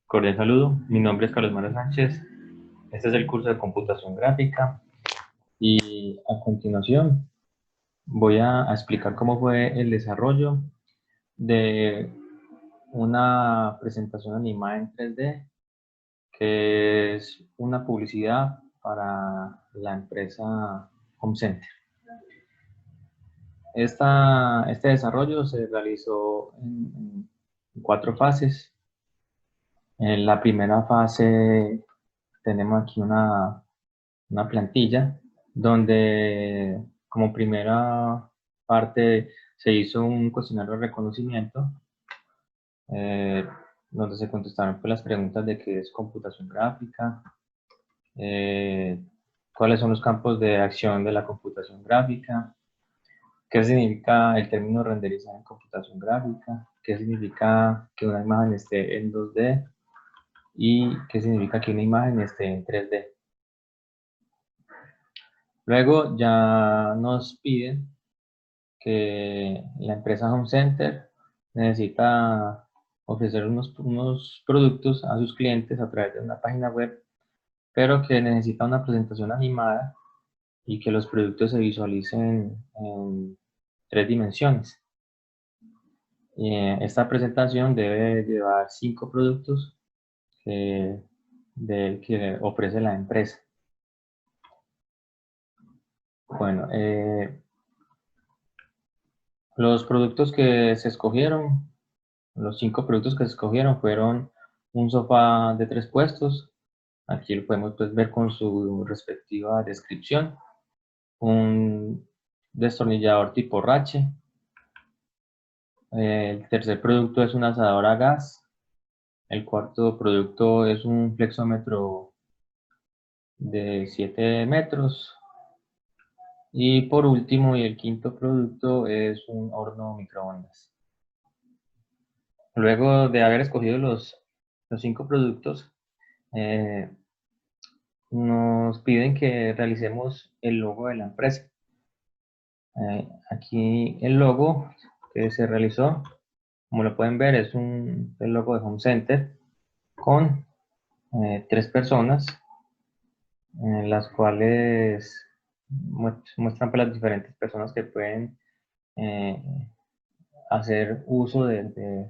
Cordial saludo, mi nombre es Carlos Manuel Sánchez. Este es el curso de computación gráfica y a continuación voy a explicar cómo fue el desarrollo de una presentación animada en 3D, que es una publicidad para la empresa Home Center. Este desarrollo se realizó en 4 fases. En la primera fase tenemos aquí una plantilla donde como primera parte se hizo un cuestionario de reconocimiento, eh, donde se contestaron pues, las preguntas de qué es computación gráfica, eh, cuáles son los campos de acción de la computación gráfica, qué significa el término renderizar en computación gráfica, qué significa que una imagen esté en 2D y qué significa que una imagen esté en 3D. Luego ya nos piden que la empresa Home Center necesita ofrecer unos productos a sus clientes a través de una página web, pero que necesita una presentación animada y que los productos se visualicen en 3 dimensiones. Esta presentación debe llevar 5 productos que ofrece la empresa. Bueno, los productos que se escogieron, los 5 productos que se escogieron fueron un sofá de 3 puestos, aquí lo podemos pues, ver con su respectiva descripción, un destornillador tipo rache, el tercer producto es un asador a gas, el cuarto producto es un flexómetro de 7 metros, y por último y el quinto producto es un horno microondas. Luego de haber escogido los 5 productos, nos piden que realicemos el logo de la empresa. Aquí el logo que se realizó, como lo pueden ver, es el logo de Home Center con 3 personas, las cuales muestran pues, las diferentes personas que pueden eh, hacer uso de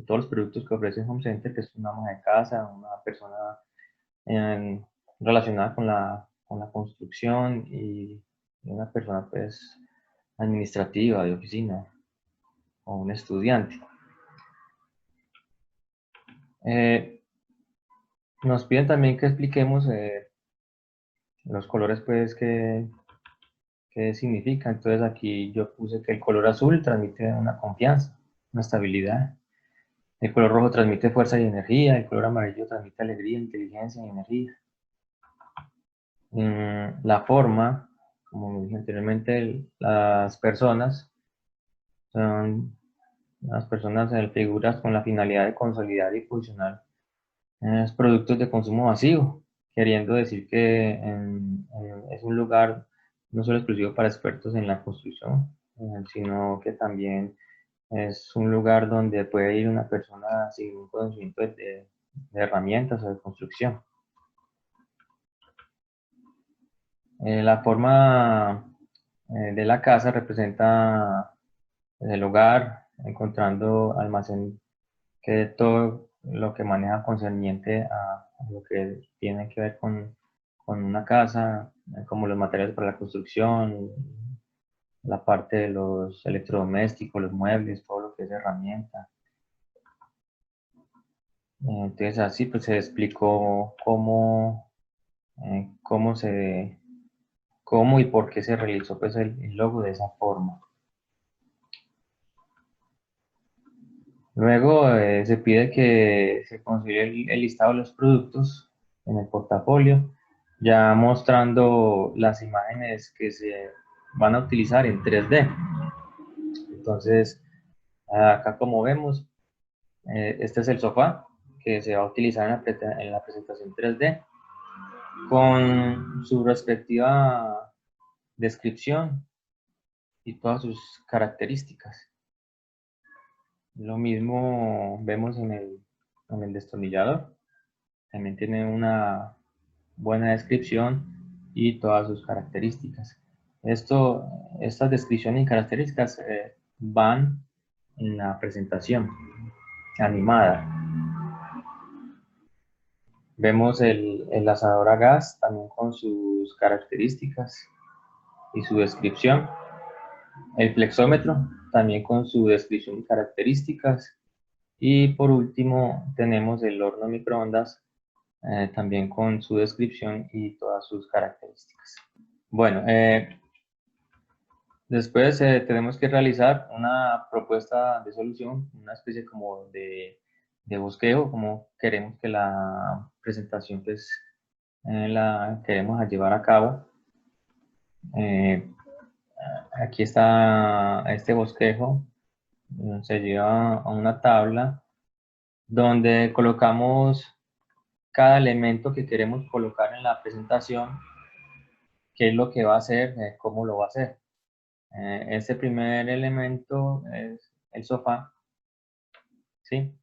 todos los productos que ofrece Home Center, que es una ama de casa, una persona relacionada con la construcción y una persona pues administrativa de oficina o un estudiante. Nos piden también que expliquemos los colores pues que significa. Entonces aquí yo puse que el color azul transmite una confianza, una estabilidad. El color rojo transmite fuerza y energía. El color amarillo transmite alegría, inteligencia y energía. La forma, como dije anteriormente, las personas son las personas figuras con la finalidad de consolidar y posicionar productos de consumo masivo, queriendo decir que es un lugar no solo exclusivo para expertos en la construcción, sino que también es un lugar donde puede ir una persona sin un conocimiento de herramientas o de construcción. La forma de la casa representa el hogar, encontrando almacén que todo lo que maneja concerniente a lo que tiene que ver con una casa, como los materiales para la construcción, la parte de los electrodomésticos, los muebles, todo lo que es herramienta. Entonces así pues se explicó cómo cómo y por qué se realizó pues el logo de esa forma. Luego se pide que se considere el listado de los productos en el portafolio, ya mostrando las imágenes que se van a utilizar en 3D. Entonces, acá como vemos, este es el sofá que se va a utilizar en la presentación 3D con su respectiva descripción y todas sus características. Lo mismo vemos en con el destornillador. También tiene una buena descripción y todas sus características. Estas descripciones y características van en la presentación animada. Vemos el asador a gas también con sus características y su descripción. El flexómetro también con su descripción y características. Y por último tenemos el horno microondas también con su descripción y todas sus características. Bueno, después tenemos que realizar una propuesta de solución, una especie como de bosquejo, como queremos que la presentación pues, la queremos llevar a cabo. Aquí está este bosquejo, se lleva a una tabla donde colocamos cada elemento que queremos colocar en la presentación, qué es lo que va a hacer, cómo lo va a hacer. Este primer elemento es el sofá, ¿sí?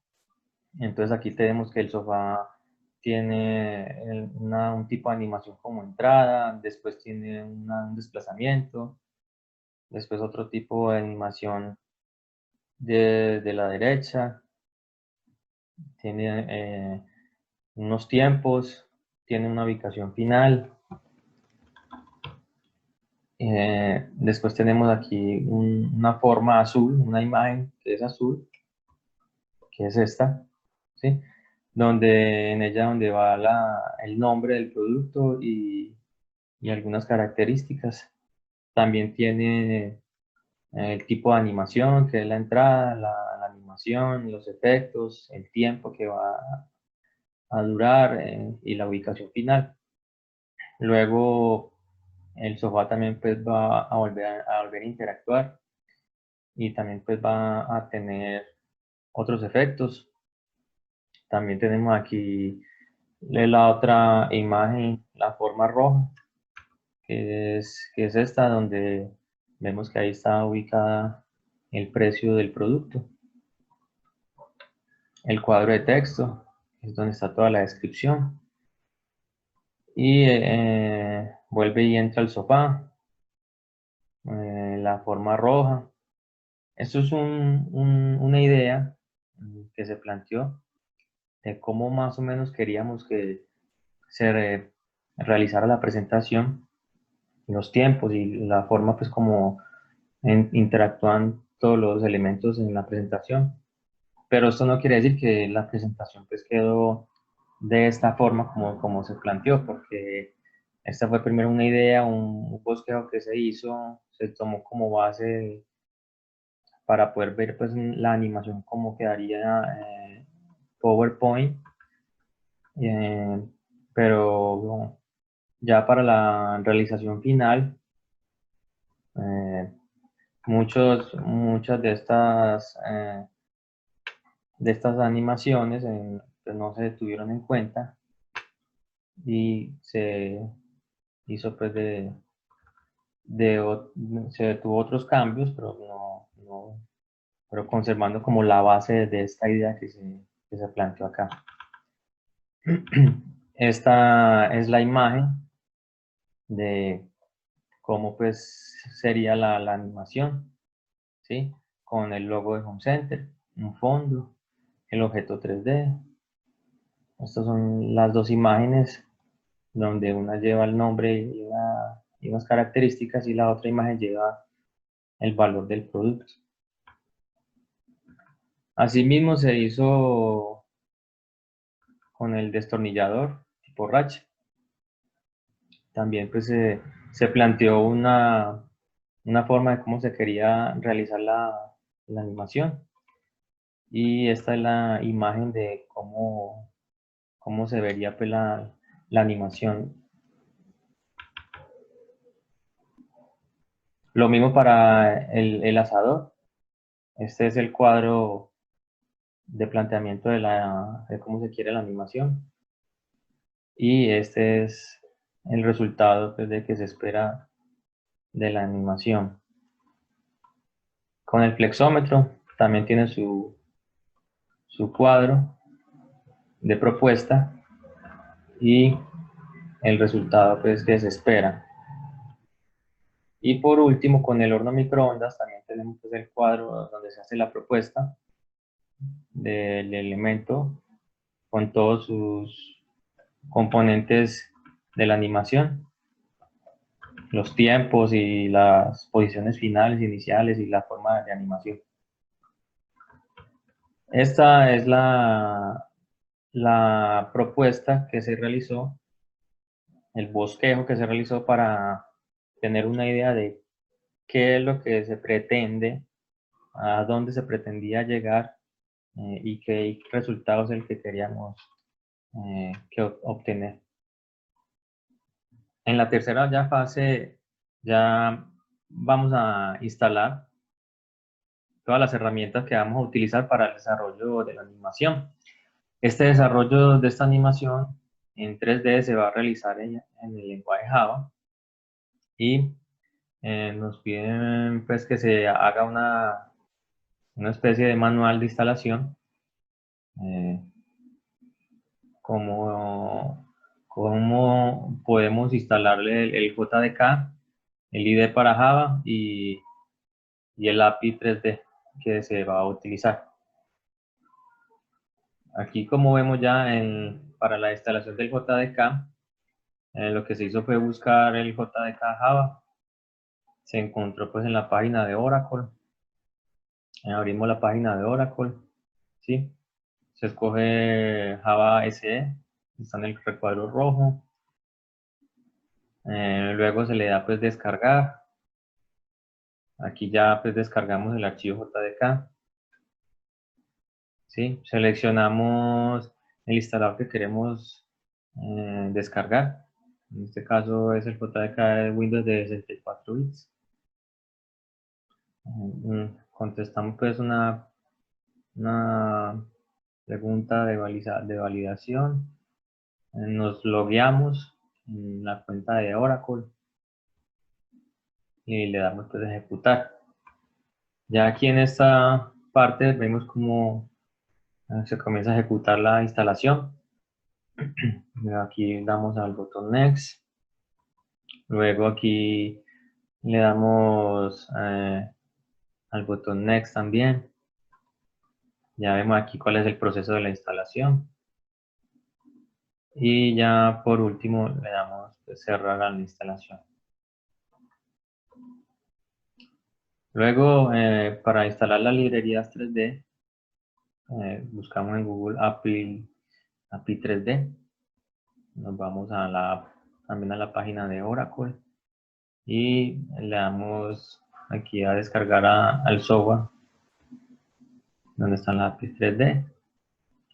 Entonces aquí tenemos que el sofá tiene un tipo de animación como entrada, después tiene un desplazamiento, después otro tipo de animación de la derecha, tiene unos tiempos, tiene una ubicación final. Después tenemos aquí una forma azul, una imagen que es azul, que es esta, ¿sí? Donde en ella donde va el nombre del producto y algunas características. También tiene el tipo de animación, que es la entrada, la animación, los efectos, el tiempo que va a durar y la ubicación final. Luego el sofá también pues va a volver a interactuar y también pues va a tener otros efectos. También tenemos aquí la otra imagen, la forma roja, que es esta, donde vemos que ahí está ubicada el precio del producto. El cuadro de texto, es donde está toda la descripción. Y vuelve y entra al sofá, la forma roja. Esto es una idea que se planteó de cómo más o menos queríamos que se realizara la presentación, los tiempos y la forma pues como interactúan todos los elementos en la presentación. Pero esto no quiere decir que la presentación pues quedó de esta forma como se planteó, porque esta fue primero una idea, un bosquejo que se hizo, se tomó como base para poder ver pues la animación cómo quedaría PowerPoint, eh, pero bueno, ya para la realización final, eh, muchas de estas animaciones pues no se tuvieron en cuenta y se hizo pues se tuvo otros cambios, pero pero conservando como la base de esta idea que se planteó acá. Esta es la imagen de cómo pues sería la animación, ¿sí? Con el logo de Home Center, un fondo, el objeto 3D. Estas son las dos imágenes donde una lleva el nombre y unas características y la otra imagen lleva el valor del producto. Asimismo se hizo con el destornillador tipo ratchet. También pues se planteó una forma de cómo se quería realizar la animación. Y esta es la imagen de cómo se vería pues, la animación. Lo mismo para el asador. Este es el cuadro de planteamiento de cómo se quiere la animación. Y este es el resultado pues, de que se espera de la animación. Con el flexómetro también tiene su cuadro de propuesta y el resultado pues que se espera. Y por último, con el horno microondas también tenemos pues, el cuadro donde se hace la propuesta del elemento con todos sus componentes de la animación, los tiempos y las posiciones finales, iniciales y la forma de animación. Esta es la propuesta que se realizó, el bosquejo que se realizó para tener una idea de qué es lo que se pretende, a dónde se pretendía llegar y qué resultado es el que queríamos obtener. En la tercera fase ya vamos a instalar todas las herramientas que vamos a utilizar para el desarrollo de la animación. Este desarrollo de esta animación en 3D se va a realizar en el lenguaje Java y nos piden pues que se haga una especie de manual de instalación cómo podemos instalarle el JDK, el IDE para Java y el API 3D que se va a utilizar. Aquí como vemos ya para la instalación del JDK, lo que se hizo fue buscar el JDK Java. Se encontró pues en la página de Oracle. Abrimos la página de Oracle, ¿sí? Se escoge Java SE, está en el recuadro rojo. Luego se le da pues descargar. Aquí ya pues descargamos el archivo JDK. ¿Sí? Seleccionamos el instalador que queremos descargar. En este caso es el JDK de Windows de 64 bits. Contestamos pues una pregunta de validación. Nos logueamos en la cuenta de Oracle y le damos pues ejecutar. Ya aquí en esta parte vemos cómo se comienza a ejecutar la instalación. Aquí damos al botón Next. Luego aquí le damos al botón Next también. Ya vemos aquí cuál es el proceso de la instalación. Y ya por último le damos pues, cerrar a la instalación. Luego para instalar las librerías 3D buscamos en Google API 3D. Nos vamos también a la página de Oracle y le damos aquí a descargar al software donde está la API 3D.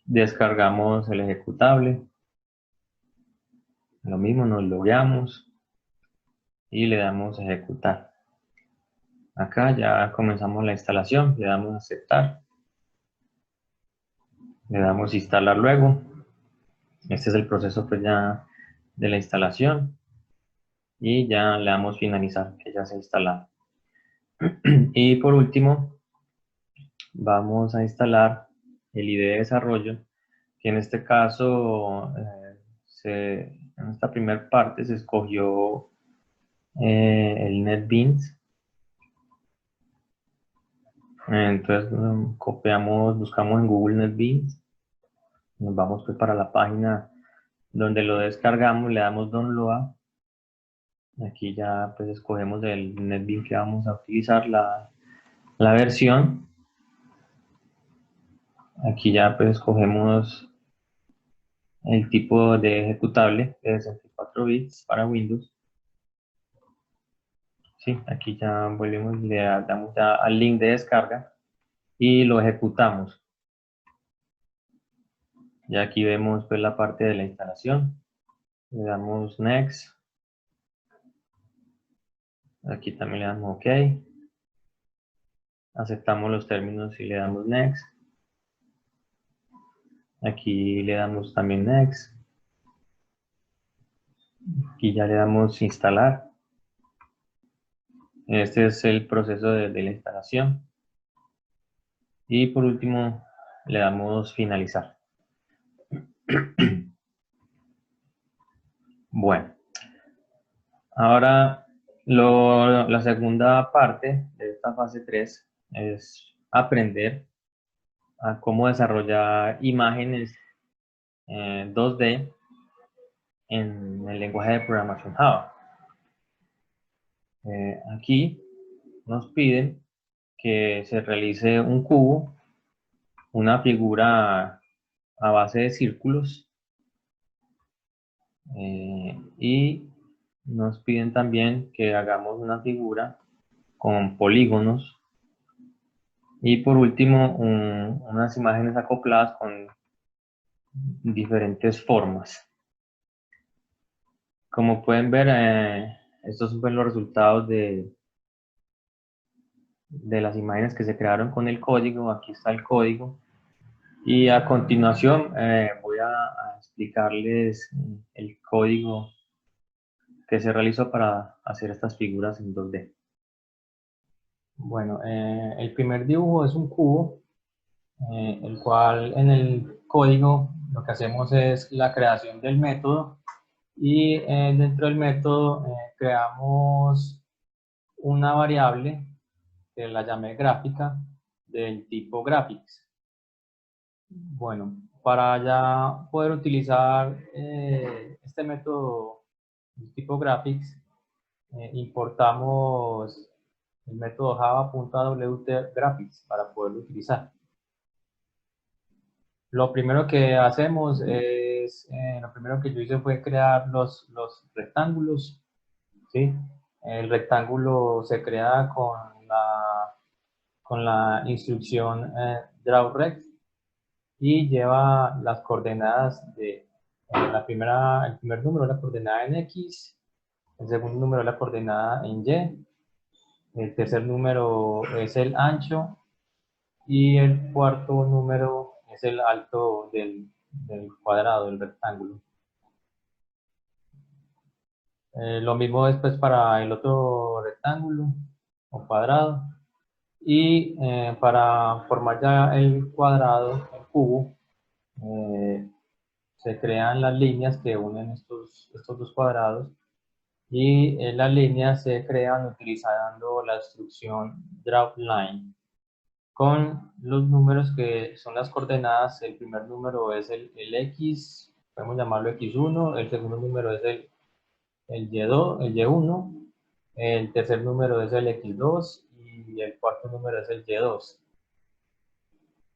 Descargamos el ejecutable. Lo mismo, nos logueamos y le damos ejecutar. Acá ya comenzamos la instalación, le damos aceptar. Le damos instalar luego. Este es el proceso pues ya de la instalación. Y ya le damos finalizar, que ya se ha instalado. Y por último, vamos a instalar el IDE de desarrollo, que en este caso, en esta primera parte se escogió el NetBeans. Entonces buscamos en Google NetBeans, nos vamos pues para la página donde lo descargamos, le damos download. Aquí ya pues escogemos el NetBeans que vamos a utilizar, la versión. Aquí ya pues escogemos el tipo de ejecutable de 64 bits para Windows. Sí, aquí ya volvemos y le damos ya al link de descarga y lo ejecutamos. Ya aquí vemos pues la parte de la instalación. Le damos Next. Aquí también le damos OK. Aceptamos los términos y le damos Next. Aquí le damos también Next. Aquí ya le damos Instalar. Este es el proceso de la instalación. Y por último le damos Finalizar. Bueno, ahora la segunda parte de esta fase 3 es aprender a cómo desarrollar imágenes 2D en el lenguaje de programación Java. Aquí nos piden que se realice un cubo, una figura a base de círculos, y nos piden también que hagamos una figura con polígonos, y por último unas imágenes acopladas con diferentes formas. Como pueden ver, estos son los resultados de las imágenes que se crearon con el código. Aquí está el código. Y a continuación voy a explicarles el código que se realizó para hacer estas figuras en 2D. Bueno, el primer dibujo es un cubo, el cual en el código lo que hacemos es la creación del método, y dentro del método creamos una variable que la llamé gráfica del tipo graphics. Bueno, para ya poder utilizar este método tipo graphics, importamos el método java.awt-graphics para poderlo utilizar. Lo primero que hacemos es, lo primero que yo hice fue crear los rectángulos, ¿sí? El rectángulo se crea con la instrucción drawRect, y lleva las coordenadas de el primer número es la coordenada en X, el segundo número es la coordenada en Y, el tercer número es el ancho, y el cuarto número es el alto del cuadrado, del rectángulo. Lo mismo después para el otro rectángulo o cuadrado. Y para formar ya el cuadrado, el cubo, se crean las líneas que unen estos dos cuadrados, y las líneas se crean utilizando la instrucción drawLine con los números que son las coordenadas. El primer número es el X, podemos llamarlo X1, el segundo número es el Y2, el Y1, el tercer número es el X2 y el cuarto número es el Y2.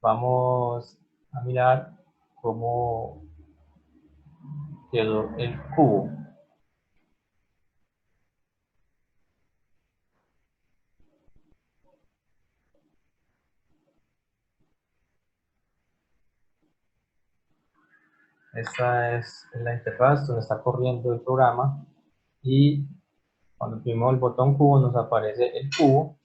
Vamos a mirar cómo quedó el cubo. Esta es la interfaz donde está corriendo el programa, y cuando oprimimos el botón cubo nos aparece el cubo.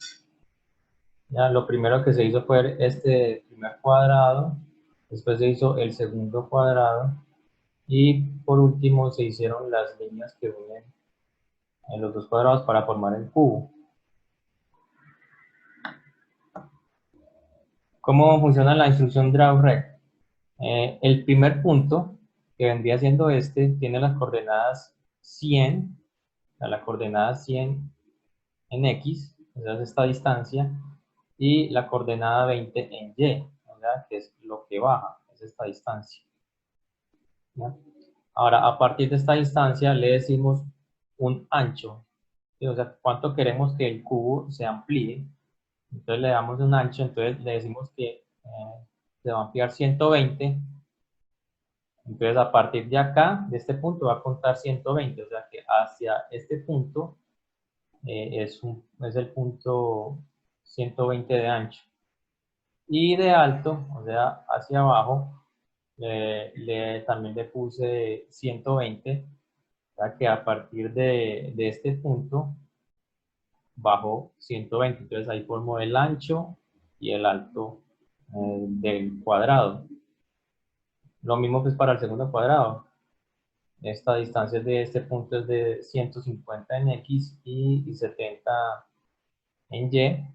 Ya, lo primero que se hizo fue este primer cuadrado, después se hizo el segundo cuadrado, y por último se hicieron las líneas que unen en los dos cuadrados para formar el cubo. ¿Cómo funciona la instrucción drawRect? El primer punto, que vendría siendo este, tiene las coordenadas 100, la coordenada 100 en X, o sea, es esta distancia, y la coordenada 20 en Y, o sea, que es lo que baja, es esta distancia, ¿no? Ahora, a partir de esta distancia le decimos un ancho, ¿sí? O sea, cuánto queremos que el cubo se amplíe. Entonces le damos un ancho, entonces le decimos que se va a ampliar 120. Entonces a partir de acá, de este punto, va a contar 120, o sea que hacia este punto es el punto 120 de ancho. Y de alto, o sea, hacia abajo, también le puse 120, o sea que a partir de este punto bajo 120. Entonces ahí formo el ancho y el alto del cuadrado. Lo mismo que es para el segundo cuadrado. Esta distancia de este punto es de 150 en X y 70 en Y,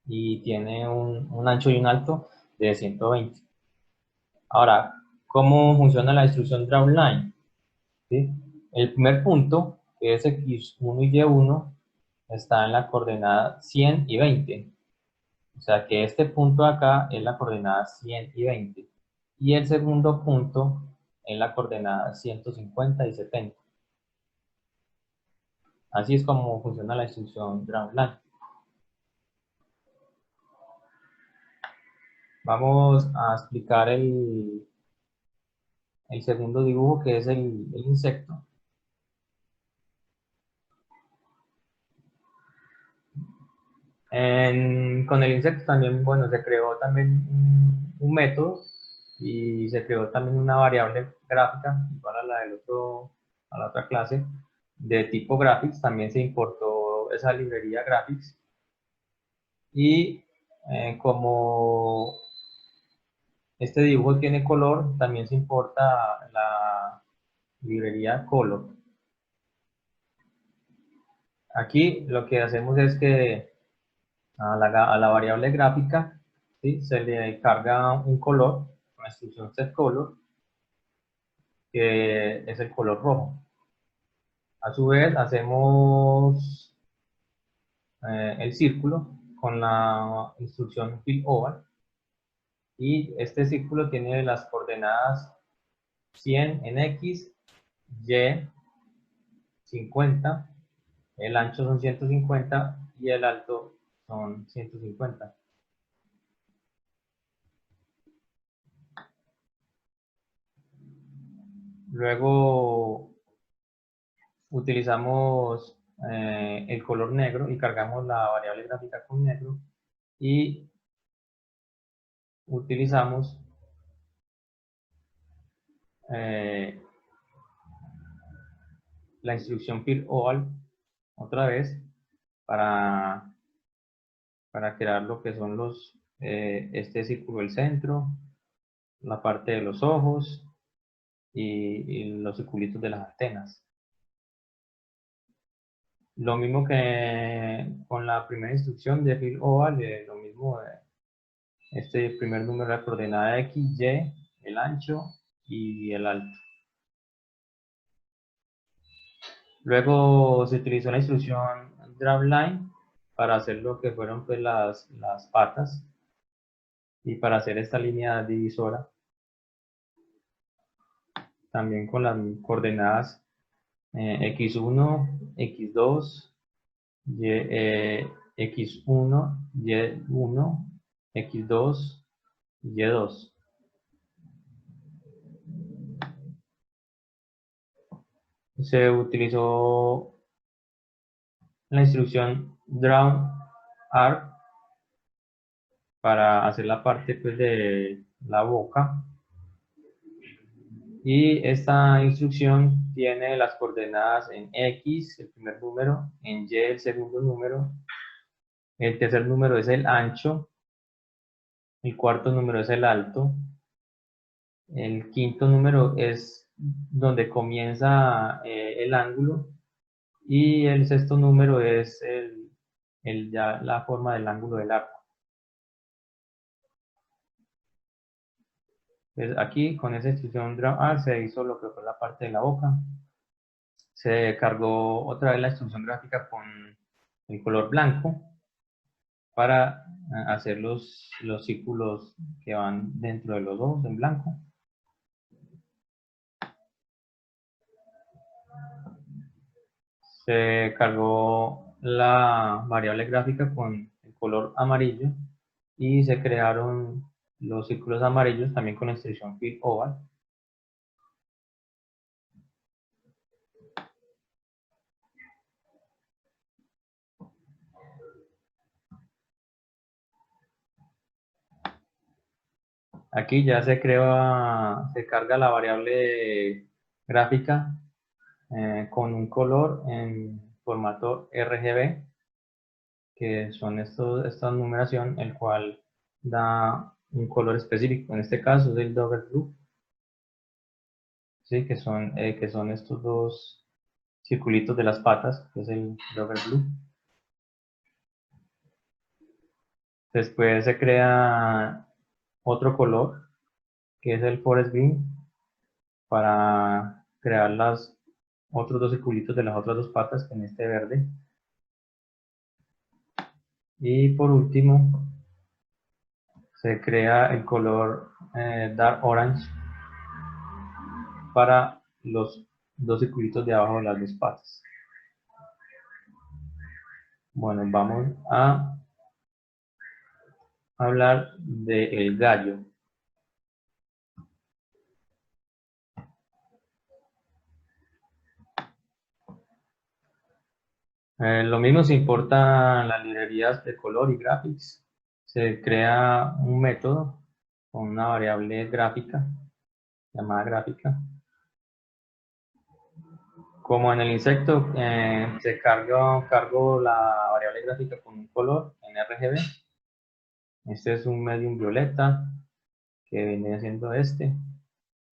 y tiene un ancho y un alto de 120. Ahora, ¿Cómo funciona la instrucción drawLine? ¿Sí? El primer punto, que es X1 y Y1, está en la coordenada 100 y 20. O sea que este punto acá es la coordenada 100 y 20. Y el segundo punto es la coordenada 150 y 70. Así es como funciona la instrucción drawLine. Vamos a explicar el segundo dibujo, que es el insecto. Con el insecto también, bueno, se creó también un método y se creó también una variable gráfica para a la otra clase de tipo graphics. También se importó esa librería graphics y como este dibujo tiene color, también se importa la librería color. Aquí lo que hacemos es que a la variable gráfica, ¿sí?, se le carga un color con la instrucción setColor, que es el color rojo. A su vez hacemos el círculo con la instrucción fillOval, y este círculo tiene las coordenadas 100 en X, Y 50, el ancho son 150 y el alto son 150. Luego utilizamos el color negro y cargamos la variable gráfica con negro, y utilizamos eh, la instrucción fillOval otra vez para, para crear lo que son este círculo del centro, la parte de los ojos y los circulitos de las antenas. Lo mismo que con la primera instrucción de fillOval, lo mismo, este primer número de coordenada X, Y, el ancho y el alto. Luego se utilizó la instrucción drawLine para hacer lo que fueron pues las patas y para hacer esta línea divisora, también con las coordenadas x1, x2, x1, y1, x2, y2. Se utilizó la instrucción drawArc para hacer la parte pues de la boca, y esta instrucción tiene las coordenadas en X, el primer número, en Y, el segundo número, el tercer número es el ancho, el cuarto número es el alto, el quinto número es donde comienza el ángulo, y el sexto número es ya la forma del ángulo del arco. Entonces, aquí con esa instrucción drawArc se hizo lo que fue la parte de la boca. Se cargó otra vez la instrucción gráfica con el color blanco para hacer los círculos que van dentro de los ojos en blanco. Se cargó la variable gráfica con el color amarillo y se crearon los círculos amarillos también con la instrucción fillOval. Aquí ya se carga la variable gráfica con un color en formato RGB, que son esta numeración, el cual da un color específico. En este caso es el Dover Blue, ¿sí?, que son estos dos circulitos de las patas, que es el Dover Blue. Después se crea otro color, que es el Forest Green, para crear los otros dos circulitos de las otras dos patas en este verde. Y por último, se crea el color Dark Orange para los dos circulitos de abajo de las dos patas. Bueno, vamos a hablar del gallo. Lo mismo se importan las librerías de color y graphics. Se crea un método con una variable gráfica, llamada gráfica. Como en el insecto, cargo la variable gráfica con un color en RGB. Este es un medium violeta, que viene siendo este.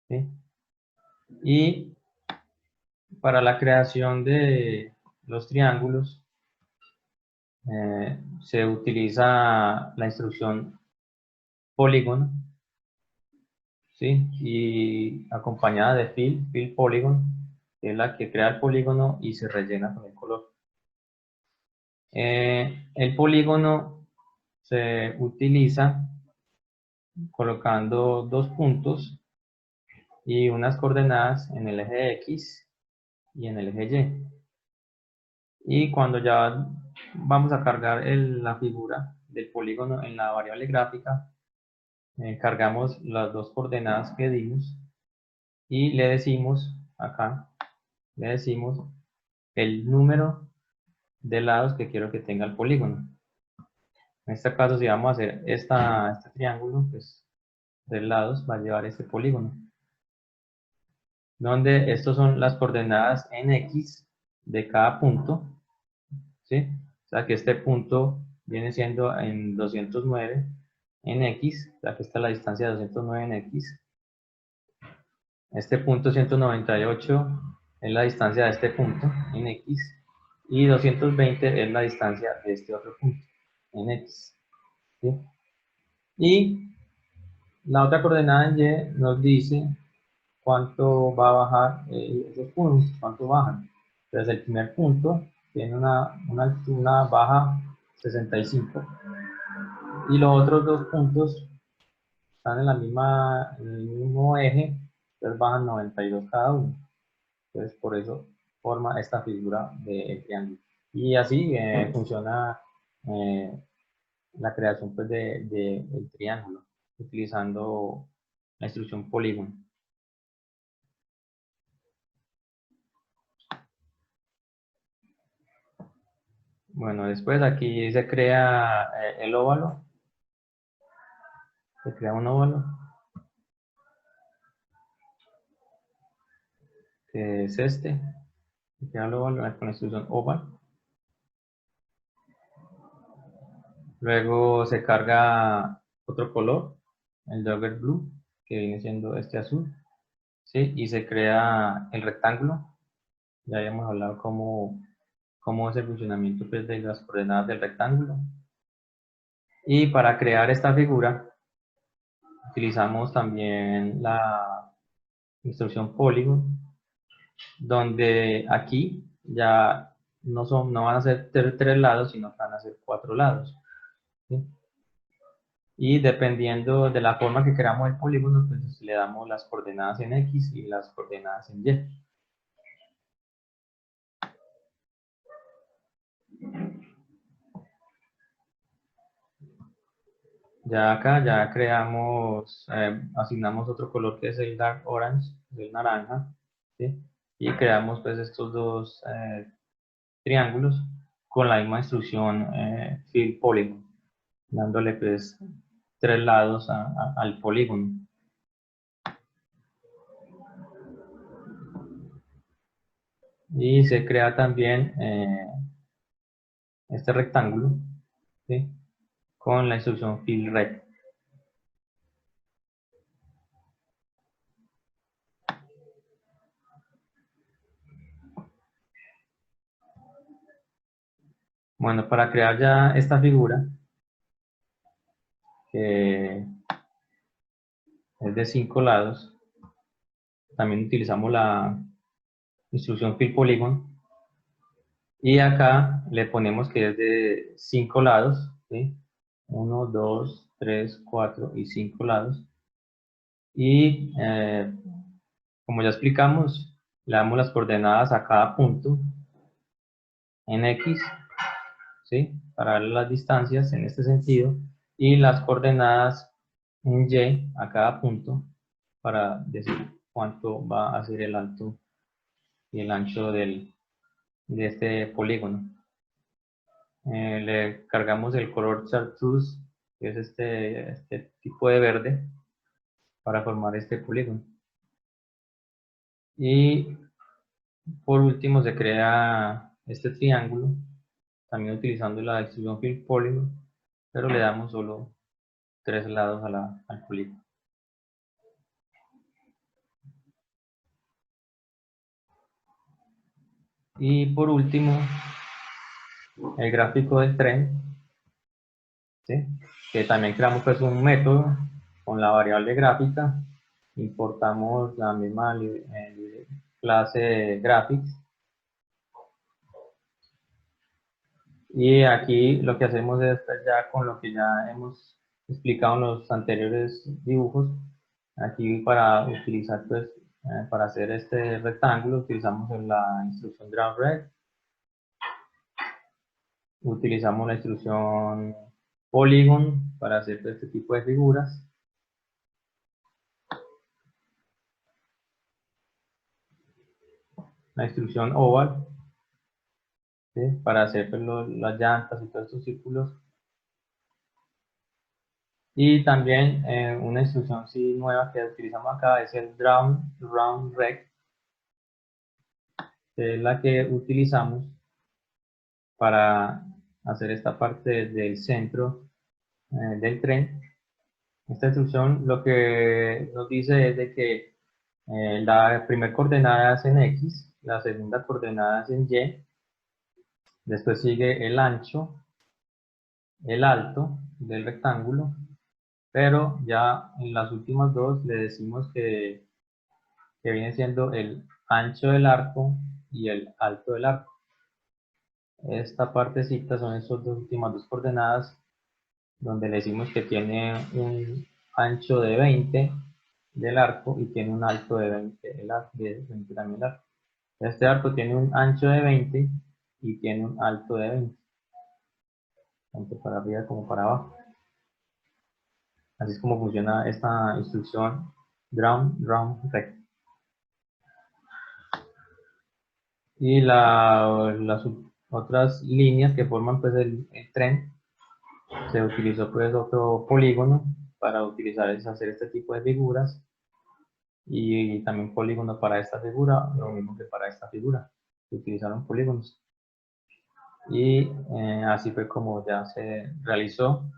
¿Sí? Y para la creación de los triángulos, se utiliza la instrucción polígono, ¿sí? Y acompañada de fill polygon, que es la que crea el polígono y se rellena con el color. El polígono se utiliza colocando dos puntos y unas coordenadas en el eje X y en el eje Y. Y cuando ya vamos a cargar la figura del polígono en la variable gráfica, cargamos las dos coordenadas que dimos y le decimos acá, le decimos el número de lados que quiero que tenga el polígono. En este caso, si vamos a hacer este triángulo, pues 3 lados va a llevar este polígono, donde estos son las coordenadas en X de cada punto, ¿sí? O sea que este punto viene siendo en 209 en X, o sea que esta es la distancia de 209 en X. Este punto 198 es la distancia de este punto en X y 220 es la distancia de este otro punto en X, ¿sí? Y la otra coordenada en Y nos dice cuánto va a bajar esos puntos, cuánto bajan. Entonces el primer punto tiene una baja 65 y los otros dos puntos están en en el mismo eje, entonces bajan 92 cada uno. Entonces por eso forma esta figura del triángulo. Y así funciona la creación pues, del triángulo utilizando la instrucción polígono. Bueno, después aquí se crea el óvalo. Se crea un óvalo, que es este. Se crea el óvalo con la instrucción oval. Luego se carga otro color, el Jogger Blue, que viene siendo este azul. ¿Sí? Y se crea el rectángulo. Ya habíamos hablado cómo es el funcionamiento pues, de las coordenadas del rectángulo. Y para crear esta figura utilizamos también la instrucción polygon, donde aquí ya no van a ser tres lados, sino que van a ser 4 lados. ¿Sí? Y dependiendo de la forma que queramos el polígono, pues le damos las coordenadas en X y las coordenadas en Y. Ya acá ya creamos, asignamos otro color que es el dark orange, el naranja, ¿sí? Y creamos pues estos dos triángulos con la misma instrucción fill polygon, dándole pues 3 lados al polígono. Y se crea también este rectángulo, ¿sí? Con la instrucción fill rect. Bueno, para crear ya esta figura, que es de 5 lados, también utilizamos la instrucción Fill Polygon. Y acá le ponemos que es de 5 lados, ¿sí? 1, 2, 3, 4 y 5 lados. Y como ya explicamos, le damos las coordenadas a cada punto en X, ¿sí? Para darle las distancias en este sentido, y las coordenadas en Y a cada punto para decir cuánto va a ser el alto y el ancho de este polígono. Le cargamos el color chartreuse, que es este tipo de verde, para formar este polígono. Y por último se crea este triángulo, también utilizando la extrusión Fill Polygon, pero le damos solo 3 lados al polígono. Y por último, el gráfico del tren, ¿sí? Que también creamos pues un método con la variable gráfica, importamos la misma clase graphics, y aquí lo que hacemos es ya con lo que ya hemos explicado en los anteriores dibujos. Aquí para utilizar pues para hacer este rectángulo utilizamos la instrucción drawRect, utilizamos la instrucción polygon para hacer este tipo de figuras, la instrucción oval, ¿sí? Para hacer pues, las llantas y todos estos círculos, y también una instrucción sí, nueva que utilizamos acá es el round rect, que es la que utilizamos para hacer esta parte desde el centro del tren. Esta instrucción lo que nos dice es de que la primera coordenada es en X, la segunda coordenada es en Y, después sigue el ancho, el alto del rectángulo, pero ya en las últimas dos le decimos que viene siendo el ancho del arco y el alto del arco. Esta partecita son estas dos últimas dos coordenadas, donde le decimos que tiene un ancho de 20 del arco y tiene un alto de 20, también el arco. Este arco tiene un ancho de 20 y tiene un alto de 20, tanto para arriba como para abajo. Así es como funciona esta instrucción round rect. Y las otras líneas que forman pues el tren, se utilizó pues otro polígono para hacer este tipo de figuras, y también polígono para esta figura, lo mismo que para esta figura, se utilizaron polígonos. Y así fue como ya se realizó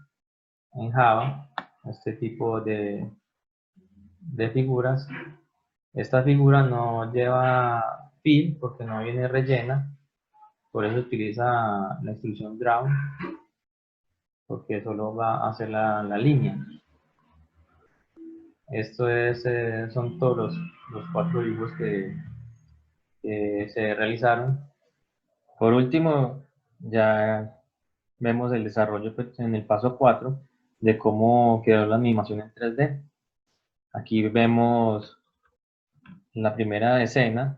en Java este tipo de figuras. Esta figura no lleva fill porque no viene rellena, por eso utiliza la instrucción draw, porque solo va a hacer la línea. Esto son todos los 4 dibujos que se realizaron. Por último, ya vemos el desarrollo pues, en el paso 4 de cómo quedó la animación en 3D. Aquí vemos la primera escena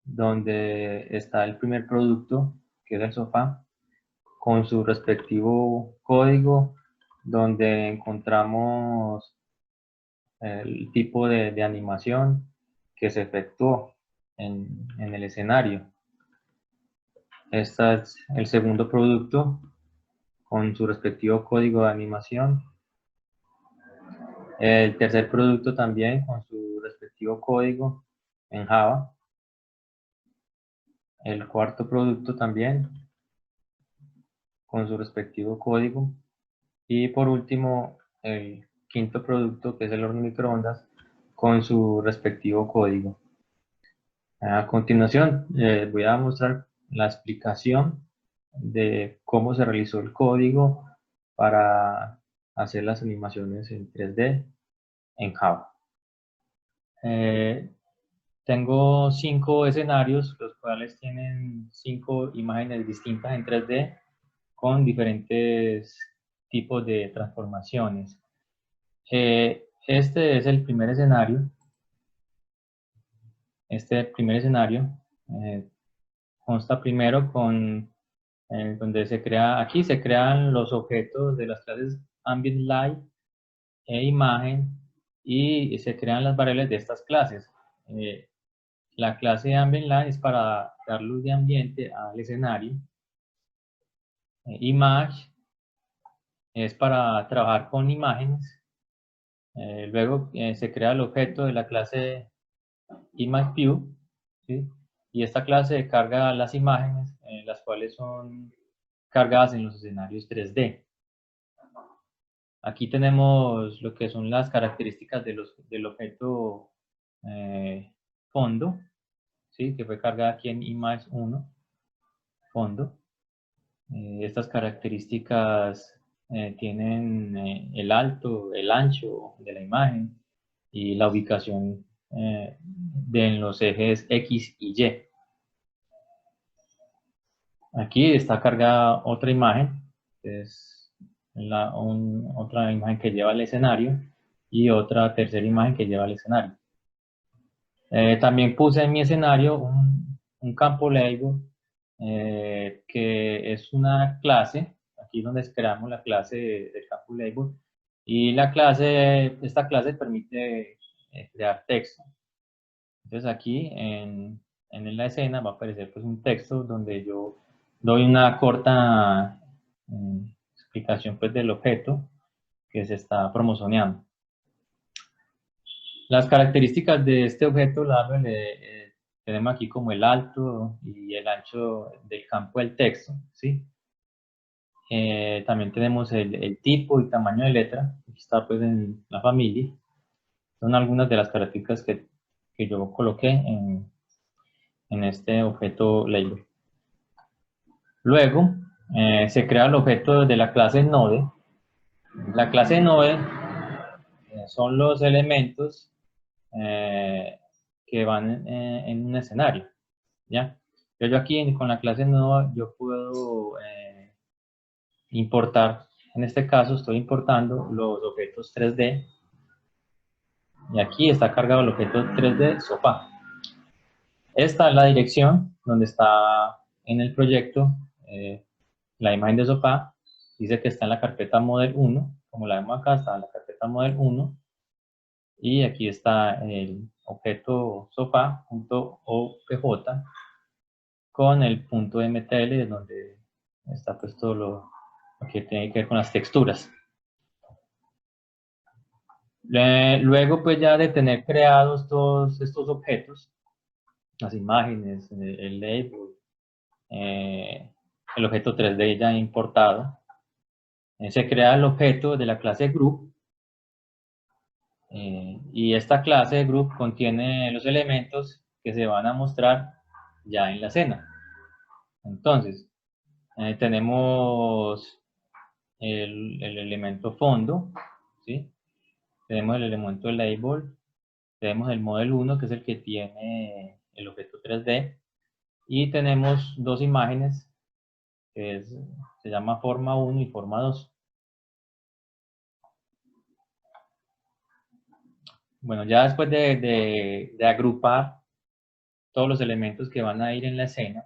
donde está el primer producto, que es el sofá, con su respectivo código, donde encontramos el tipo de animación que se efectuó en el escenario. Este es el segundo producto con su respectivo código de animación. El tercer producto también con su respectivo código en Java. El cuarto producto también con su respectivo código. Y por último, el quinto producto, que es el horno microondas, con su respectivo código. A continuación, voy a mostrar la explicación de cómo se realizó el código para hacer las animaciones en 3D en Java. tengo 5 escenarios, los cuales tienen 5 imágenes distintas en 3D con diferentes tipos de transformaciones. Este es el primer escenario. Este primer escenario consta primero con donde aquí se crean los objetos de las clases Ambient Light e Imagen y se crean las variables de estas clases. La clase Ambient Light es para dar luz de ambiente al escenario. Image es para trabajar con imágenes. Luego se crea el objeto de la clase ImageView, ¿sí? Y esta clase carga las imágenes, las cuales son cargadas en los escenarios 3D. Aquí tenemos lo que son las características del objeto fondo, ¿sí? Que fue cargada aquí en Image1, fondo. Estas características tienen el alto, el ancho de la imagen y la ubicación en los ejes X y Y. Aquí está cargada otra imagen, que es otra imagen que lleva al escenario y otra tercera imagen que lleva al escenario. También puse en mi escenario un campo label que es una clase, aquí donde creamos la clase del campo label, y esta clase permite crear texto. Entonces aquí en la escena va a aparecer pues un texto donde yo doy una corta explicación pues del objeto que se está promocionando. Las características de este objeto tenemos aquí como el alto y el ancho del campo del texto, ¿sí? También tenemos el tipo y tamaño de letra, aquí está pues en la familia. Son algunas de las características que yo coloqué en este objeto label. Luego se crea el objeto de la clase Node. La clase Node son los elementos que van en un escenario, ¿ya? Yo aquí con la clase Node yo puedo importar, en este caso estoy importando los objetos 3D y aquí está cargado el objeto 3D sofá. Esta es la dirección donde está en el proyecto la imagen de sofá. Dice que está en la carpeta Model 1, como la vemos acá, está en la carpeta Model 1 y aquí está el objeto sofá.opj con el punto MTL donde está pues todo lo que tiene que ver con las texturas. Luego pues ya de tener creados todos estos objetos, las imágenes, el label, el objeto 3D ya importado, se crea el objeto de la clase group y esta clase de group contiene los elementos que se van a mostrar ya en la escena. Entonces, tenemos el elemento fondo, ¿sí? Tenemos el elemento label, tenemos el model 1 que es el que tiene el objeto 3D y tenemos dos imágenes que se llama forma 1 y forma 2. Bueno, ya después de agrupar todos los elementos que van a ir en la escena,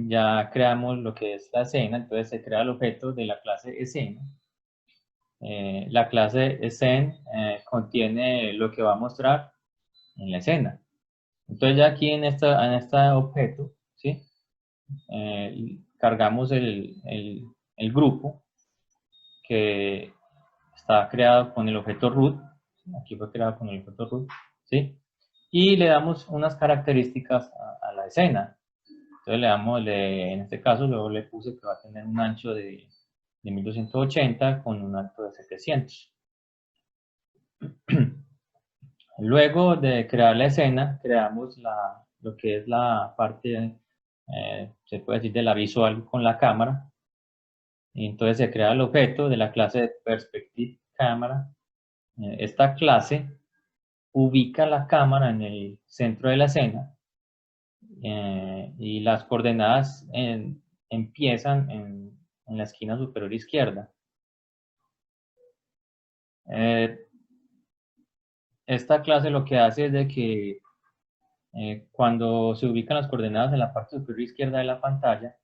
ya creamos lo que es la escena, entonces se crea el objeto de la clase escena. La clase scene contiene lo que va a mostrar en la escena. Entonces ya aquí en este objeto, ¿sí? Cargamos el grupo que está creado con el objeto root, aquí fue creado con el objeto root, ¿sí? Y le damos unas características a la escena. Entonces le damos, en este caso luego le puse que va a tener un ancho de 1280 con un alto de 700. Luego de crear la escena, creamos lo que es la parte, se puede decir, de la visual con la cámara. Y entonces se crea el objeto de la clase de Perspective Camera. Esta clase ubica la cámara en el centro de la escena y las coordenadas empiezan en la esquina superior izquierda. Esta clase lo que hace es de que cuando se ubican las coordenadas en la parte superior izquierda de la pantalla,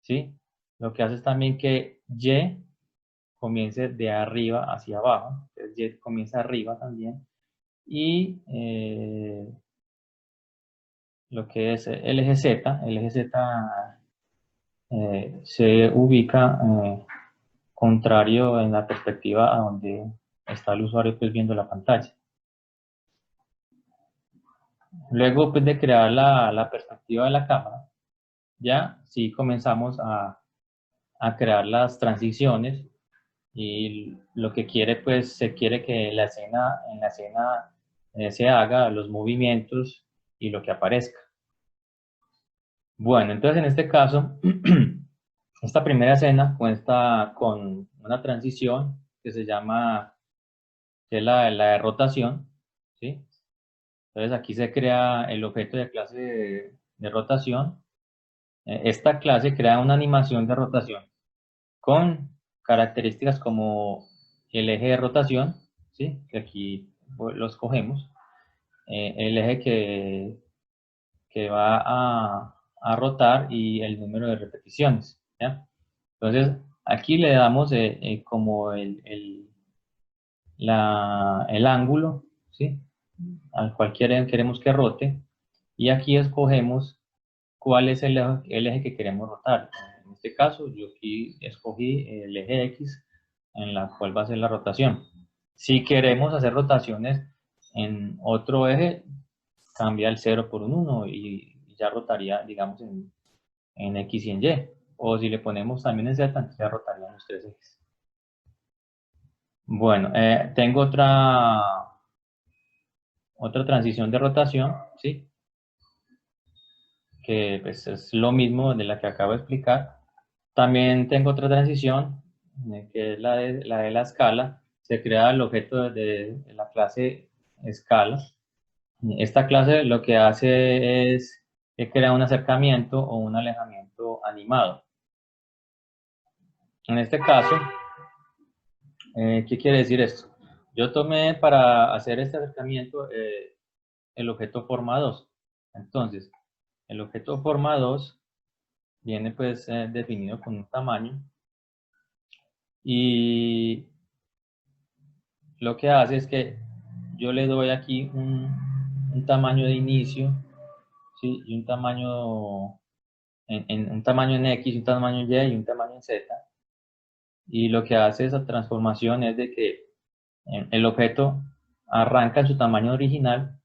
¿sí? Lo que hace es también que Y comience de arriba hacia abajo, entonces Y comienza arriba también, y lo que es el eje Z se ubica contrario en la perspectiva a donde está el usuario pues viendo la pantalla. Luego pues de crear la perspectiva de la cámara, ya sí comenzamos a crear las transiciones y lo que quiere pues se quiere que en la escena se haga los movimientos y lo que aparezca. Bueno, entonces en este caso, esta primera escena cuenta con una transición que se llama, que es la de rotación, ¿sí? Entonces aquí se crea el objeto de clase de rotación. Esta clase crea una animación de rotación con características como el eje de rotación, ¿sí? Que aquí lo escogemos, el eje que va a rotar y el número de repeticiones, ¿ya? Entonces, aquí le damos como el ángulo, ¿sí? Al cual queremos que rote, y aquí escogemos cuál es el eje que queremos rotar. En este caso, yo aquí escogí el eje X, en la cual va a ser la rotación. Si queremos hacer rotaciones en otro eje, cambia el 0 por un 1 y ya rotaría, digamos, en X y en Y. O si le ponemos también en Z, entonces ya rotarían los tres ejes. Bueno, tengo otra transición de rotación, ¿sí? Que pues, es lo mismo de la que acabo de explicar. También tengo otra transición, que es la escala. Se crea el objeto de la clase escala. Esta clase lo que hace es que crea un acercamiento o un alejamiento animado. En este caso, ¿qué quiere decir esto? Yo tomé para hacer este acercamiento el objeto forma 2. Entonces, el objeto forma 2 viene pues definido con un tamaño y lo que hace es que yo le doy aquí un tamaño de inicio, ¿sí? Y un tamaño un tamaño en X, un tamaño en Y y un tamaño en Z. Y lo que hace esa transformación es de que el objeto arranca en su tamaño original,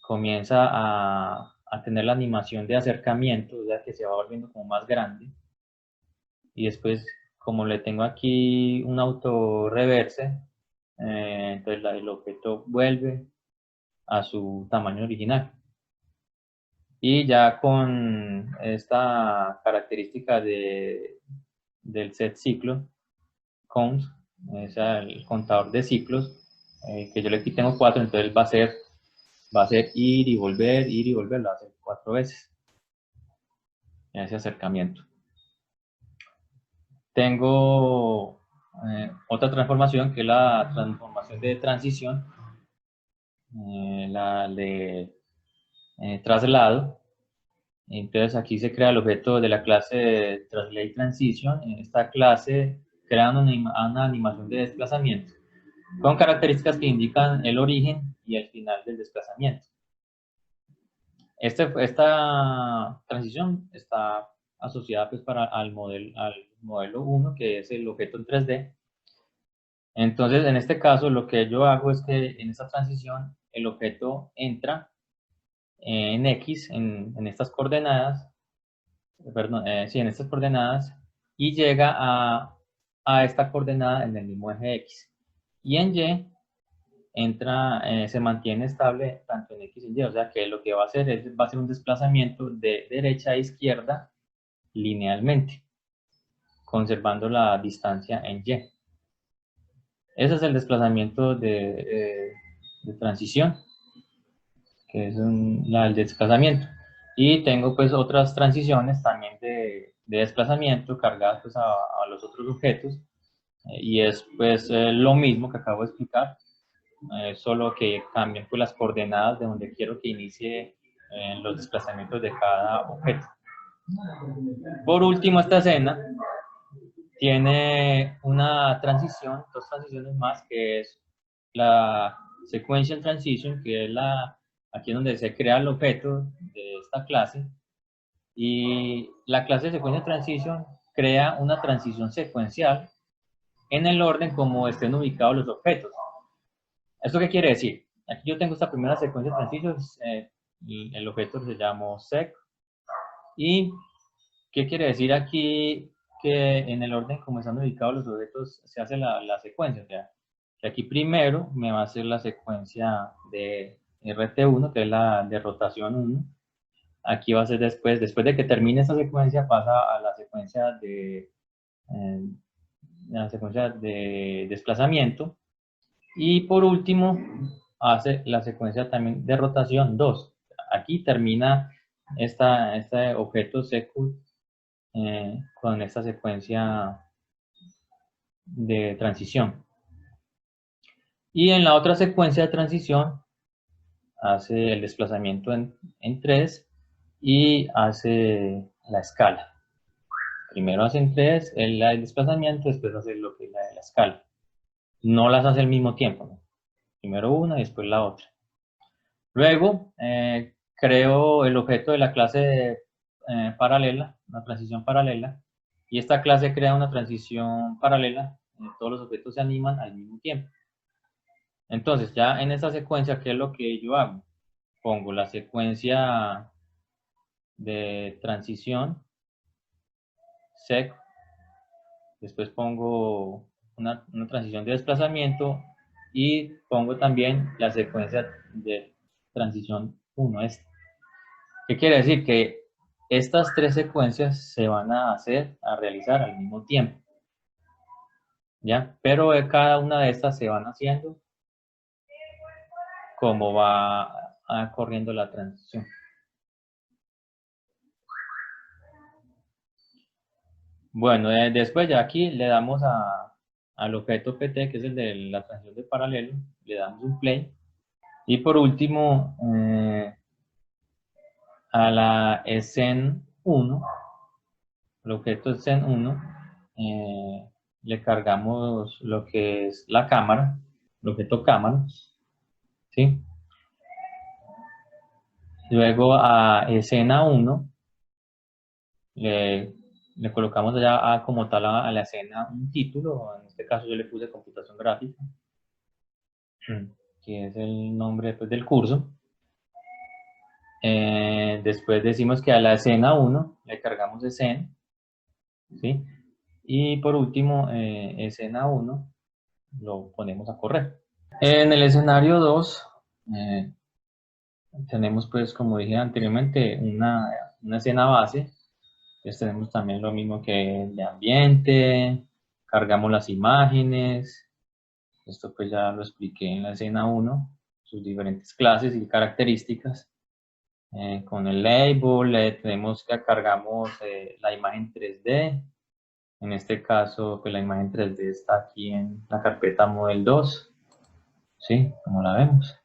comienza a tener la animación de acercamiento, o sea que se va volviendo como más grande. Y después, como le tengo aquí un auto reverse, entonces el objeto vuelve a su tamaño original. Y ya con esta característica del set ciclo, count, o sea, el contador de ciclos, que yo le aquí tengo 4, entonces va a ser ir y volver, lo va a hacer 4 veces, en ese acercamiento. Tengo otra transformación que es la transformación de transición, la de traslado. Entonces aquí se crea el objeto de la clase Translate Transition. En esta clase crea una animación de desplazamiento con características que indican el origen y el final del desplazamiento. Esta transición está asociada pues al modelo 1, que es el objeto en 3D. Entonces, en este caso, lo que yo hago es que en esta transición el objeto entra en X, en estas coordenadas, perdón, sí, en estas coordenadas, y llega a esta coordenada en el mismo eje X. Y en Y entra, se mantiene estable tanto en X y en Y, o sea que lo que va a hacer va a ser un desplazamiento de derecha a izquierda linealmente, conservando la distancia en Y. Ese es el desplazamiento transición, que es la del desplazamiento. Y tengo pues otras transiciones también de desplazamiento cargadas pues a los otros objetos, y es pues lo mismo que acabo de explicar, solo que cambian pues las coordenadas de donde quiero que inicie los desplazamientos de cada objeto. Por último, esta escena tiene una transición, dos transiciones más, que es la sequential transition, que es aquí donde se crea el objeto de esta clase, y la clase de sequential transition crea una transición secuencial en el orden como estén ubicados los objetos. ¿Esto qué quiere decir? Aquí yo tengo esta primera secuencia de transition, el objeto se llama sec, y ¿qué quiere decir aquí? Que en el orden como están ubicados los objetos se hace la secuencia. O sea, que aquí primero me va a hacer la secuencia de RT1, que es la de rotación 1. Aquí va a ser después de que termine esta secuencia, pasa a la secuencia de desplazamiento. Y por último, hace la secuencia también de rotación 2. Aquí termina este objeto secu con esta secuencia de transición. Y en la otra secuencia de transición hace el desplazamiento en 3 y hace la escala. Primero hace en 3 el desplazamiento, después hace lo que es la escala. No las hace al mismo tiempo, ¿no? Primero una y después la otra. Luego creo el objeto de la clase paralela, una transición paralela, y esta clase crea una transición paralela, todos los objetos se animan al mismo tiempo. Entonces, ya en esta secuencia, ¿qué es lo que yo hago? Pongo la secuencia de transición, sec, después pongo una transición de desplazamiento y pongo también la secuencia de transición 1, ¿Qué quiere decir? Que estas tres secuencias se van a realizar al mismo tiempo, ¿ya? Pero cada una de estas se van haciendo como va corriendo la transición. Bueno, después ya aquí le damos al objeto PT, que es el de la transición de paralelo, le damos un play. Y por último, a la scene 1, el objeto scene 1, le cargamos lo que es la cámara, el objeto cámara, ¿sí? Luego a escena 1 le colocamos allá como tal a la escena un título, en este caso yo le puse computación gráfica, que es el nombre pues, del curso. Después decimos que a la escena 1 le cargamos escena, ¿sí? Y por último, escena 1 lo ponemos a correr. En el escenario 2 tenemos pues como dije anteriormente una escena base. Entonces tenemos también lo mismo que de ambiente, cargamos las imágenes, esto pues ya lo expliqué en la escena 1, sus diferentes clases y características. Con el label tenemos que cargamos la imagen 3D, en este caso pues la imagen 3D está aquí en la carpeta Model 2, ¿sí? Como la vemos.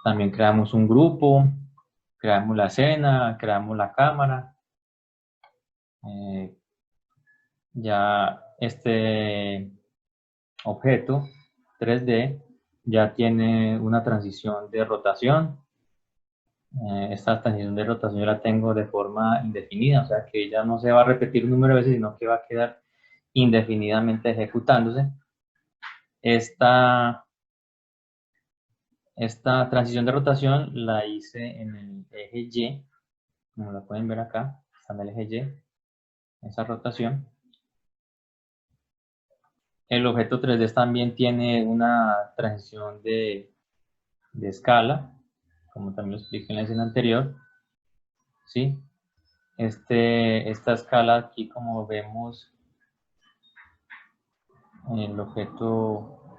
También creamos un grupo, creamos la escena, creamos la cámara. Ya este objeto 3D ya tiene una transición de rotación. Esta transición de rotación yo la tengo de forma indefinida, o sea que ya no se va a repetir un número de veces, sino que va a quedar indefinidamente ejecutándose. Esta transición de rotación la hice en el eje Y, como la pueden ver acá, está en el eje Y, esa rotación. El objeto 3D también tiene una transición de escala, como también lo expliqué en la escena anterior, ¿sí? Esta escala aquí, como vemos en el objeto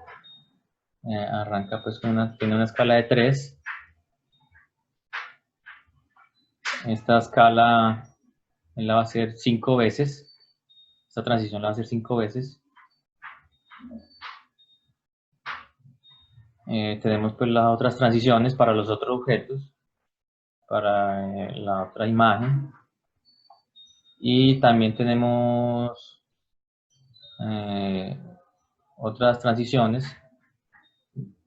arranca pues tiene una escala de 3. Esta escala él la va a hacer 5 veces. Esta transición la va a hacer 5 veces. Tenemos pues las otras transiciones para los otros objetos, para la otra imagen. Y también tenemos otras transiciones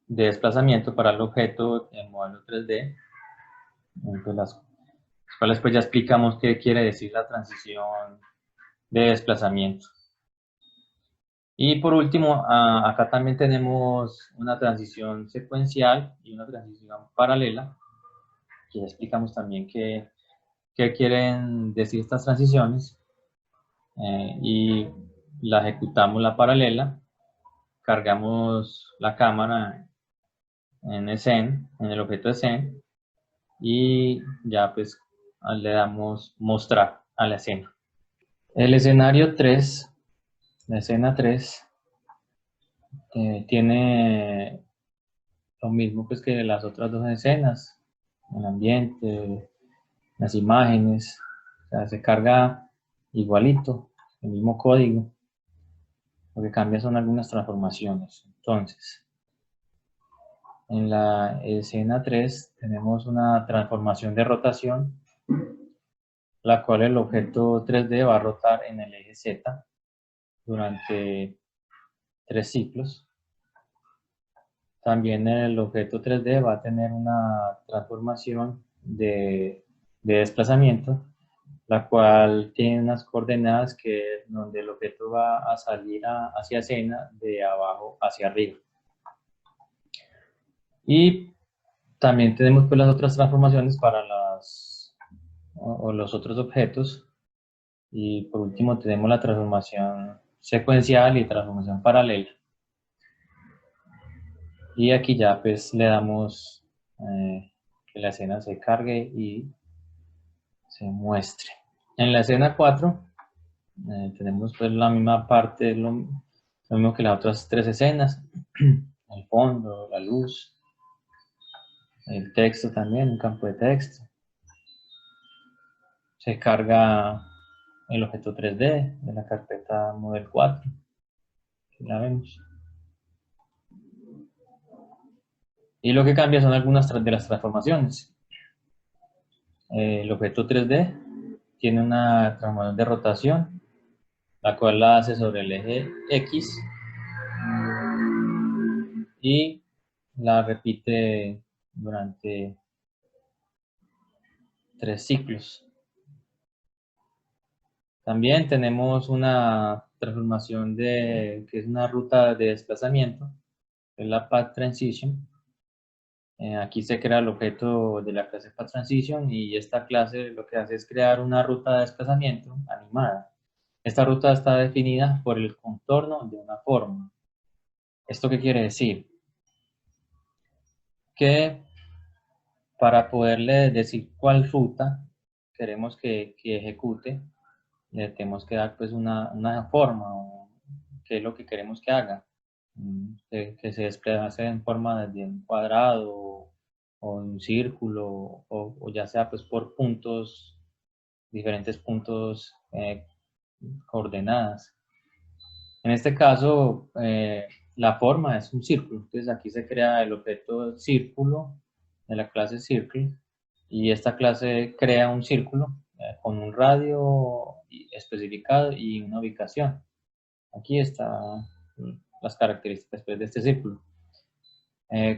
de desplazamiento para el objeto en modelo 3D, pues las cuales pues ya explicamos qué quiere decir la transición de desplazamiento. Y por último, acá también tenemos una transición secuencial y una transición paralela, que ya explicamos también qué quieren decir estas transiciones, y la ejecutamos la paralela, cargamos la cámara en escena, en el objeto escena, y ya pues le damos mostrar a la escena. El escenario 3, la escena 3, tiene lo mismo pues que las otras dos escenas, el ambiente, las imágenes, o sea, se carga igualito, el mismo código. Lo que cambia son algunas transformaciones. Entonces, en la escena 3 tenemos una transformación de rotación, la cual el objeto 3D va a rotar en el eje Z durante 3 ciclos. También el objeto 3D va a tener una transformación de desplazamiento, la cual tiene unas coordenadas que donde el objeto va a salir hacia escena de abajo hacia arriba. Y también tenemos pues las otras transformaciones para los otros objetos. Y por último tenemos la transformación secuencial y transformación paralela. Y aquí ya pues le damos que la escena se cargue y se muestre. En la escena 4 tenemos pues la misma parte, lo mismo que las otras 3 escenas. El fondo, la luz, el texto también, un campo de texto. Se carga el objeto 3D de la carpeta Model 4. Aquí la vemos. Y lo que cambia son algunas de las transformaciones. El objeto 3D tiene una transformación de rotación, la cual la hace sobre el eje X y la repite durante 3 ciclos. También tenemos una transformación que es una ruta de desplazamiento, que es la Path Transition. Aquí se crea el objeto de la clase Path Transition y esta clase lo que hace es crear una ruta de desplazamiento animada. Esta ruta está definida por el contorno de una forma. ¿Esto qué quiere decir? Que para poderle decir cuál ruta queremos que ejecute, le tenemos que dar pues una forma, o qué es lo que queremos que haga. Que se desplace en forma de un cuadrado o un círculo, o ya sea pues por puntos, diferentes puntos, coordenadas. En este caso, la forma es un círculo. Entonces aquí se crea el objeto círculo de la clase circle, y esta clase crea un círculo con un radio especificado y una ubicación. Aquí están las características pues, de este círculo.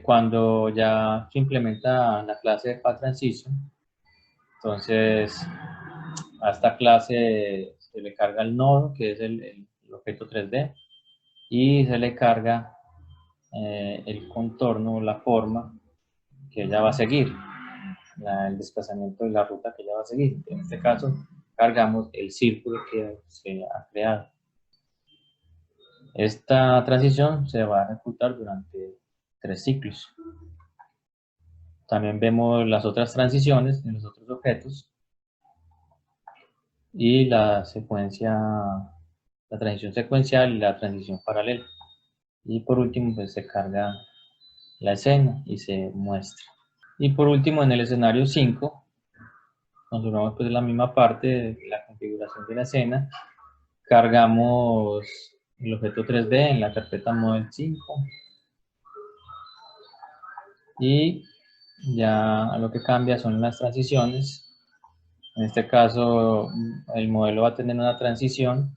Cuando ya se implementa la clase de Path Transition, entonces a esta clase se le carga el nodo, que es el objeto 3D, y se le carga el contorno, la forma que ella va a seguir, el desplazamiento de la ruta que ella va a seguir. En este caso, cargamos el círculo que se ha creado. Esta transición se va a ejecutar durante 3 ciclos. También vemos las otras transiciones en los otros objetos y la transición secuencial y la transición paralela. Y por último, pues se carga la escena y se muestra. Y por último, en el escenario 5, configuramos pues la misma parte de la configuración de la escena. Cargamos el objeto 3D en la carpeta Model 5 y ya lo que cambia son las transiciones. En este caso, el modelo va a tener una transición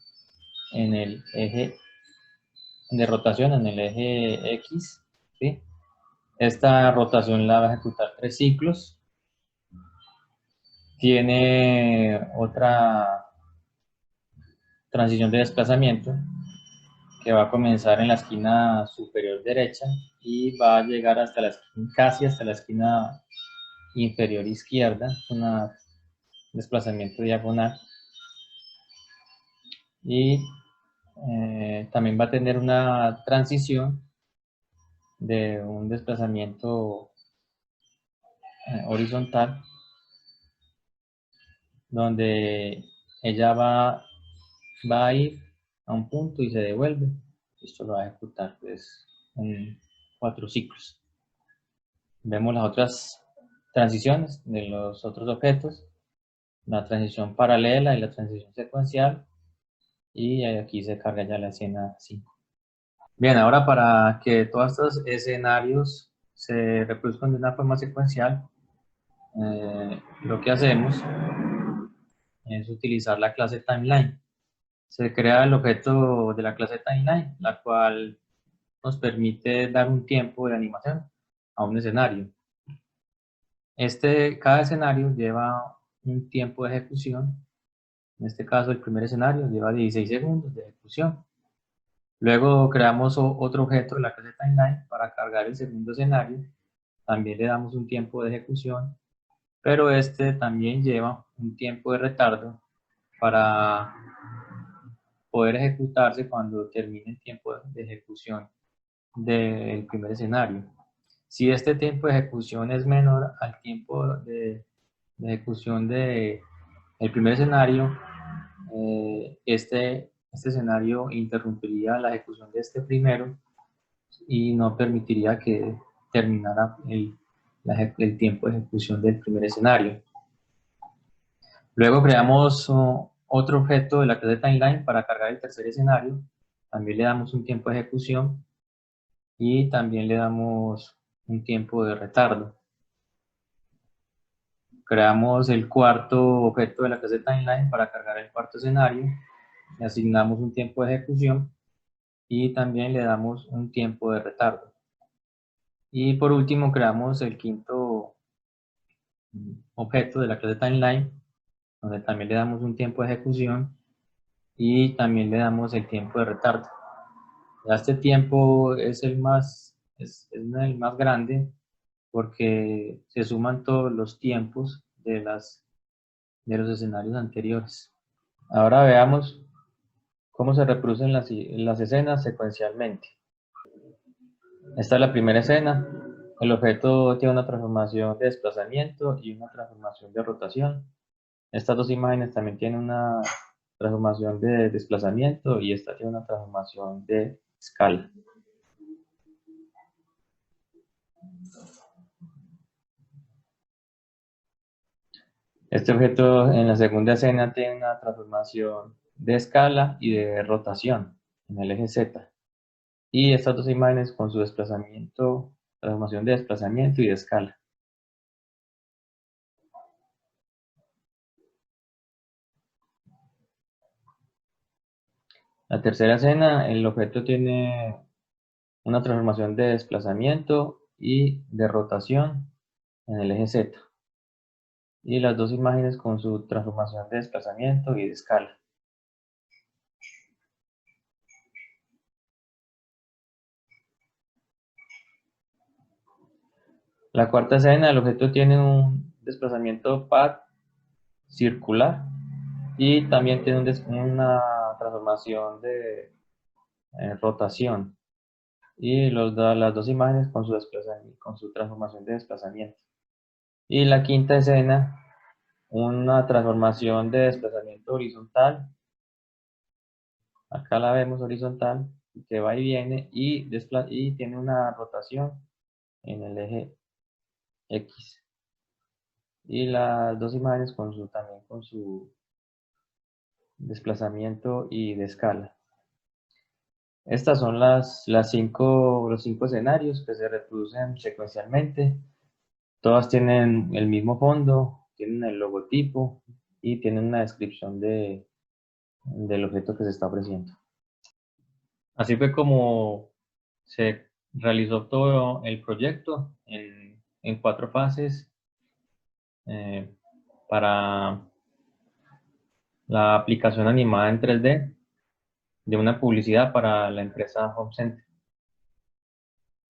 en el eje de rotación, en el eje X, ¿sí? Esta rotación la va a ejecutar 3 ciclos. Tiene otra transición de desplazamiento que va a comenzar en la esquina superior derecha y va a llegar hasta casi hasta la esquina inferior izquierda, un desplazamiento diagonal. Y también va a tener una transición de un desplazamiento horizontal, donde ella va a ir a un punto y se devuelve. Esto lo va a ejecutar pues en 4 ciclos. Vemos las otras transiciones de los otros objetos, la transición paralela y la transición secuencial, y aquí se carga ya la escena 5. Bien, ahora para que todos estos escenarios se reproduzcan de una forma secuencial, lo que hacemos es utilizar la clase timeline. Se crea el objeto de la clase timeline, la cual nos permite dar un tiempo de animación a un escenario. Cada escenario lleva un tiempo de ejecución. En este caso, el primer escenario lleva 16 segundos de ejecución. Luego creamos otro objeto de la clase timeline para cargar el segundo escenario. También le damos un tiempo de ejecución, pero este también lleva un tiempo de retardo para poder ejecutarse cuando termine el tiempo de ejecución del primer escenario. Si este tiempo de ejecución es menor al tiempo de ejecución del primer escenario, este escenario interrumpiría la ejecución de este primero y no permitiría que terminara el tiempo de ejecución del primer escenario. Luego creamos otro objeto de la clase timeline para cargar el tercer escenario. También le damos un tiempo de ejecución y también le damos un tiempo de retardo. Creamos el cuarto objeto de la clase timeline para cargar el cuarto escenario. Le asignamos un tiempo de ejecución y también le damos un tiempo de retardo. Y por último creamos el quinto objeto de la clase timeline, donde también le damos un tiempo de ejecución y también le damos el tiempo de retardo. Este tiempo es el más grande porque se suman todos los tiempos de los escenarios anteriores. Ahora veamos cómo se reproducen las escenas secuencialmente. Esta es la primera escena. El objeto tiene una transformación de desplazamiento y una transformación de rotación. Estas dos imágenes también tienen una transformación de desplazamiento y esta tiene una transformación de escala. Este objeto en la segunda escena tiene una transformación de escala y de rotación en el eje Z. Y estas dos imágenes con su desplazamiento, transformación de desplazamiento y de escala. La tercera escena, el objeto tiene una transformación de desplazamiento y de rotación en el eje Z. Y las dos imágenes con su transformación de desplazamiento y de escala. La cuarta escena, el objeto tiene un desplazamiento pad circular y también tiene una transformación de rotación. Y las dos imágenes con su transformación de desplazamiento. Y la quinta escena, una transformación de desplazamiento horizontal. Acá la vemos horizontal, que va y viene y tiene una rotación en el eje X. Y las dos imágenes también con su desplazamiento y de escala. Estas son los cinco escenarios que se reproducen secuencialmente. Todas tienen el mismo fondo, tienen el logotipo y tienen una descripción del objeto que se está ofreciendo. Así fue como se realizó todo el proyecto en 4 fases para la aplicación animada en 3D de una publicidad para la empresa Home Center.